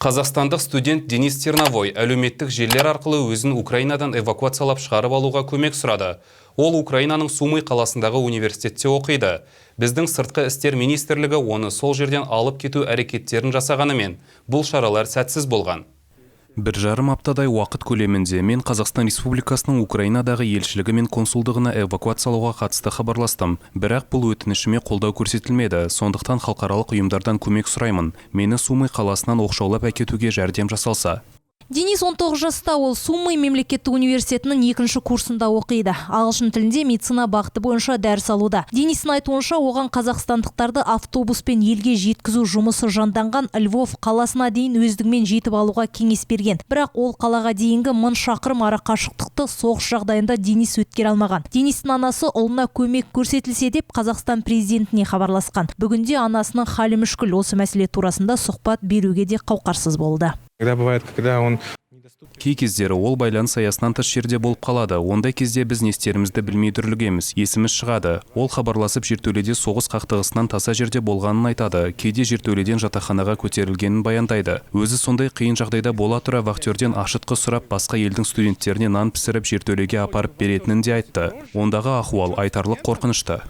Қазақстандық студент Денис Терновой әлеуметтік желілер арқылы өзін Украинадан эвакуациялап шығарып алуға көмек сұрады. Ол Украинаның Сумы қаласындағы университетте оқиды. Біздің сыртқы істер министрлігі оны сол жерден алып кету әрекеттерін жасағанымен, бұл шаралар сәтсіз болған. 1,5 аптадай уақыт көлемінде мен Қазақстан Республикасының Украинадағы елшілігі мен консулдығына эвакуациялауға қатысты хабарластым. Бірақ бұл өтінішіме қолдау көрсетілмеді. Сондықтан халықаралық ұйымдардан көмек сұраймын. Мені Сумы қаласынан оқшаулап әкетуге жәрдем жасалса. Денис 19 жаста, ол Сумы мемлекеттік университетінің 2-ші курсында оқиды. Ағылшын тілінде медицина бағыты бойынша дәріс алуда. Денистің айтуынша, оған қазақстандықтарды автобуспен елге жеткізу жұмысы жанданған Львов қаласына дейін өздігімен жетіп алуға кеңес берген. Бірақ ол қалаға дейінгі 1000 шақырым арақашықтықты соғыс жағдайында Денис өткере алмаған. Денистің анасы ұлына көмек көрсетілсе деп Қазақстан президентіне хабарласқан. Бүгінде анасының халі мүшкіл, осы мәселе турасында сұхбат беруге де қауқарсыз болды. Кей кездері ол байланыс аясынан тыс жерде болып қалады. Ондай кезде біз не істерімізді білмей дүрлігеміз, есіміз шығады. Ол хабарласып жертөледе соғыс қақтығысынан таса жерде болғанын айтады. Кейде жертөледен жатақханаға көтерілгенін баяндайды. Өзі сондай қиын жағдайда бола тұра вахтерден ашытқы сұрап, басқа елдің студенттеріне нан пісіріп жертөлеге апарып беретінін де айтты. Ондағы ахуал айтарлық қорқынышты.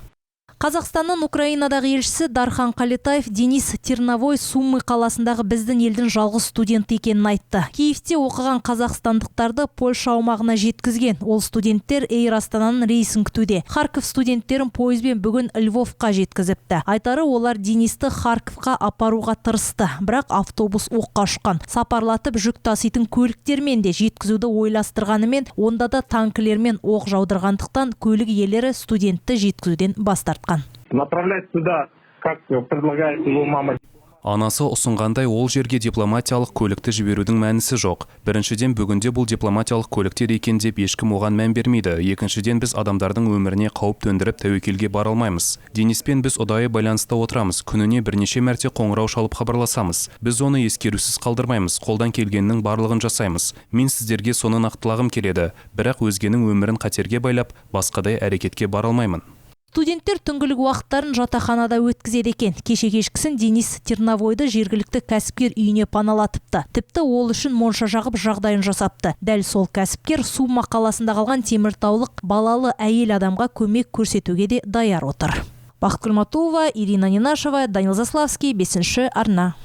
Қазақстанның Украинадағы елшісі Дархан Қалетаев Денис Терновой Сумы қаласындағы біздің елдің жалғыз студенті екенін айтты. Киевте оқыған қазақстандықтарды Польша аумағына жеткізген. Ол студенттер Эйр Астананың рейсін күтуде. Харков студенттерін пойызбен бүгін Львовқа жеткізіпті. Айтары, олар Денисті Харковқа апаруға тырысты. Бірақ автобус оққа ұшқан. Сапарлатып жүк таситын көліктермен де жеткізуді ойластырғанымен, онда да танкілермен оқ жаудырғандықтан көлік иелері студентті жеткізуден бас тартқан. Направлять сюда, как предлагает его мама. Анасы ұсынғандай ол жерге дипломатиялық көлікті жіберудің мәнісі жоқ. Біріншіден, бүгінде бұл дипломатиялық көліктер екен деп ешкім оған мән бермейді. Екіншіден, біз адамдардың өміріне қауіп төндіріп тәуекелге бара алмаймыз. Дениспен біз ұдайы байланыста отырамыз. Күніне бірнеше мәрте қоңырау шалып хабарласамыз. Біз оны ескерусіз қалдырмаймыз. Қолдан келгеннің барлығын жасаймыз. Мен сіздерге соны нақтылағым келеді. Бірақ өзгенің өмірін қатерге байлап, басқадай әрекетке бара алмаймын. Студенттер түнгілік уақыттарын жатақханада өткізеді екен. Кеше кешкісін Денис Терновойды жергілікті кәсіпкер үйіне паналатыпты. Тіпті ол үшін монша жағып жағдайын жасапты. Дәл сол кәсіпкер Сума қаласында қалған теміртаулық балалы әйел адамға көмек көрсетуге де даяр отыр. Бақыт Күлматова, Ирина Нинашева, Данил Заславский, 5-ші арна.